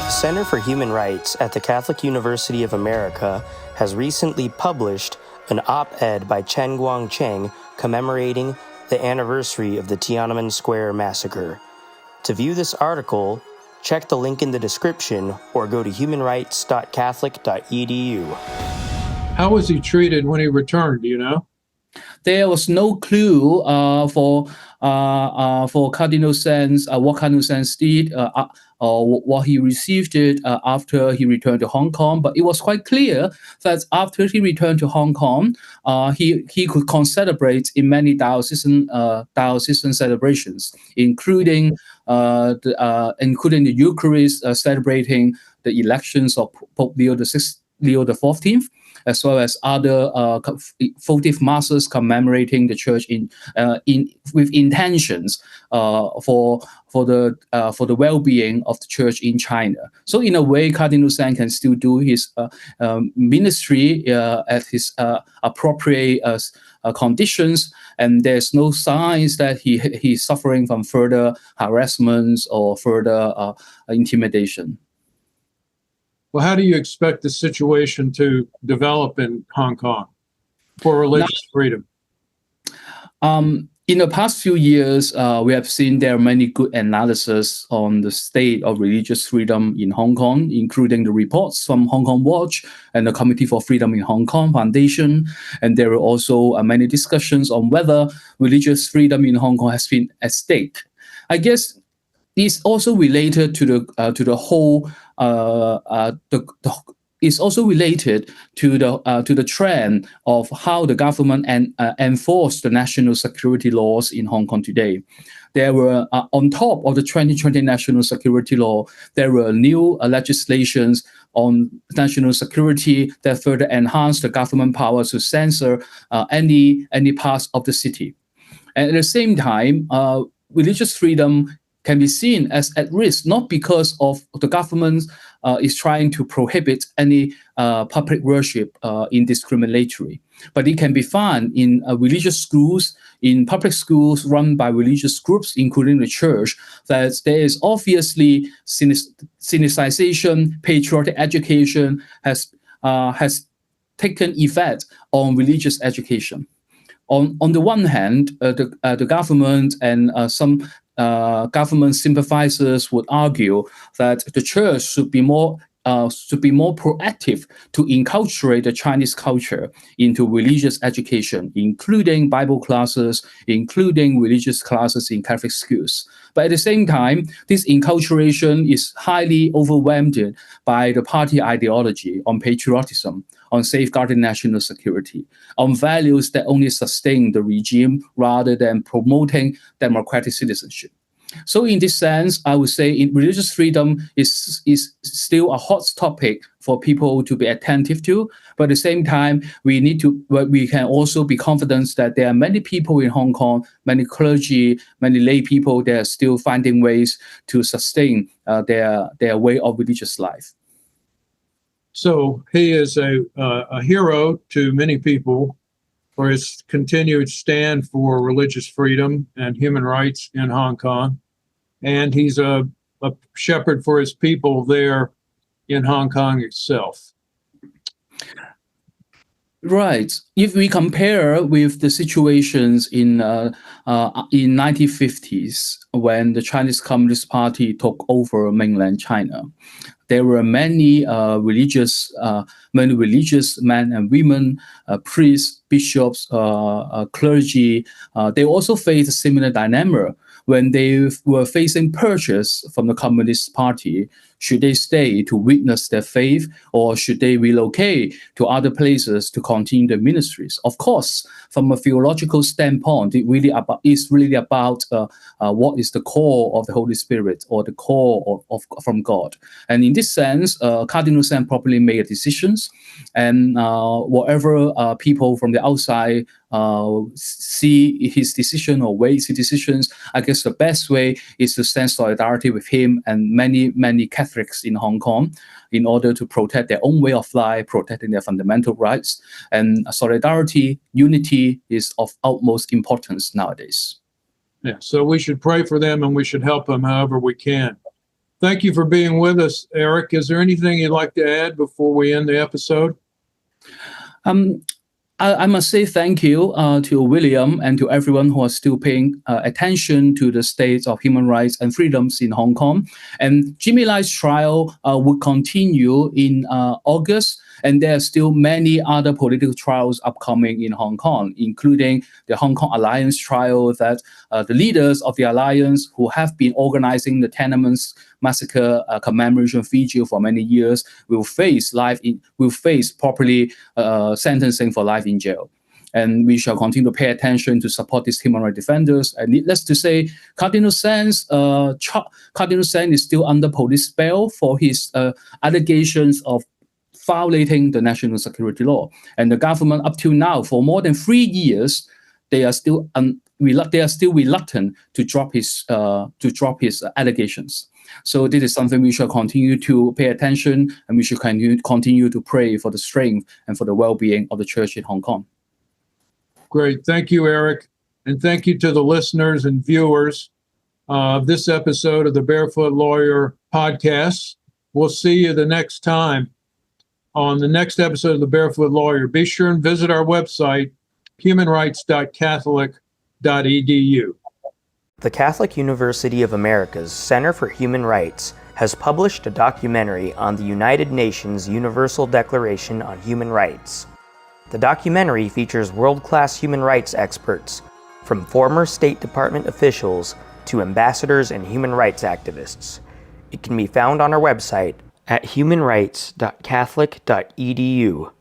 Center for Human Rights at the Catholic University of America has recently published an op-ed by Chen Guangcheng commemorating the anniversary of the Tiananmen Square massacre. To view this article, check the link in the description or go to humanrights.catholic.edu. How was he treated when he returned, do you know? There was no clue for Cardinal Zen, what Cardinal Zen did, or what he received it after he returned to Hong Kong. But it was quite clear that after he returned to Hong Kong, he could celebrate in many diocesan celebrations, including the Eucharist, celebrating the elections of Pope Leo XIV, as well as other votive masses commemorating the church with intentions for the well-being of the church in China. So in a way, Cardinal Zen can still do his ministry at his appropriate conditions, and there's no signs that he's suffering from further harassments or further intimidation. Well, how do you expect the situation to develop in Hong Kong for religious freedom? In the past few years, we have seen there are many good analyses on the state of religious freedom in Hong Kong, including the reports from Hong Kong Watch and the Committee for Freedom in Hong Kong Foundation. And there are also many discussions on whether religious freedom in Hong Kong has been at stake. I guess it's also related to the whole. It's also related to the trend of how the government enforced the national security laws in Hong Kong today. There were on top of the 2020 national security law, there were new legislations on national security that further enhanced the government power to censor any parts of the city. And at the same time, religious freedom can be seen as at risk, not because of the government is trying to prohibit any public worship indiscriminately, but it can be found in religious schools, in public schools run by religious groups, including the church, that there is obviously synicization, patriotic education has taken effect on religious education. On the one hand, the government and some government sympathizers would argue that the church should be more proactive to inculturate the Chinese culture into religious education, including Bible classes, including religious classes in Catholic schools. But at the same time, this inculturation is highly overwhelmed by the party ideology on patriotism, on safeguarding national security, on values that only sustain the regime rather than promoting democratic citizenship. So in this sense, I would say religious freedom is still a hot topic for people to be attentive to. But at the same time, we can also be confident that there are many people in Hong Kong, many clergy, many lay people, that are still finding ways to sustain their way of religious life. So he is a hero to many people for his continued stand for religious freedom and human rights in Hong Kong. And he's a shepherd for his people there in Hong Kong itself. Right. If we compare with the situations in 1950s, when the Chinese Communist Party took over mainland China, there were many religious men and women, priests, bishops, clergy. They also faced a similar dilemma when they were facing purchase from the Communist Party. Should they stay to witness their faith, or should they relocate to other places to continue their ministries? Of course, from a theological standpoint, it's really about what is the core of the Holy Spirit, or the core of from God. And in this sense, Cardinal Zen probably made decisions, and whatever people from the outside see his decision or weigh his decisions, I guess the best way is to stand solidarity with him and many Catholics in Hong Kong in order to protect their own way of life, protecting their fundamental rights. And solidarity, unity is of utmost importance nowadays. Yeah, so we should pray for them and we should help them however we can. Thank you for being with us, Eric. Is there anything you'd like to add before we end the episode? I must say thank you to William and to everyone who are still paying attention to the state of human rights and freedoms in Hong Kong. And Jimmy Lai's trial will continue in August, and there are still many other political trials upcoming in Hong Kong, including the Hong Kong Alliance trial that the leaders of the Alliance who have been organizing the Tenements massacre commemoration vigil for many years will face properly sentencing for life in jail. And we shall continue to pay attention to support these human rights defenders. And needless to say, Cardinal Zen is still under police bail for his allegations of violating the national security law. And the government, up till now, for more than 3 years, they are still reluctant to drop his allegations. So this is something we shall continue to pay attention, and we should continue to pray for the strength and for the well-being of the church in Hong Kong. Great. Thank you, Eric. And thank you to the listeners and viewers of this episode of the Barefoot Lawyer podcast. We'll see you the next time on the next episode of the Barefoot Lawyer. Be sure and visit our website, humanrights.catholic.edu. The Catholic University of America's Center for Human Rights has published a documentary on the United Nations Universal Declaration on Human Rights. The documentary features world-class human rights experts, from former State Department officials to ambassadors and human rights activists. It can be found on our website at humanrights.catholic.edu.